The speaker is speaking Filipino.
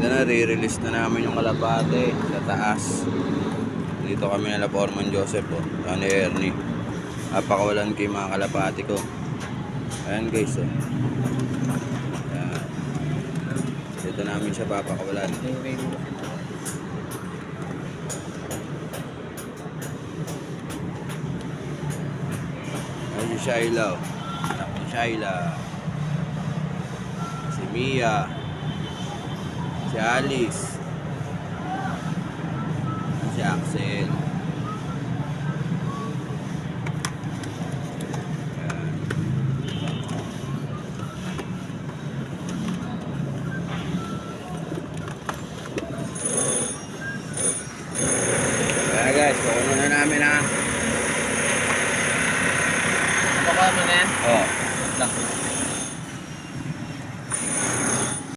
Ito na, re-release na namin yung kalapate sa taas. Dito kami nila Foreman Joseph po. Ni Ernie. Napakawalan ko yung mga kalapate ko. Ayan guys oh. Ayan. Dito namin siya papakawalan. Ayan si Shyla oh. Anak ni Shyla. Si Mia. Si Alice. Si Axel.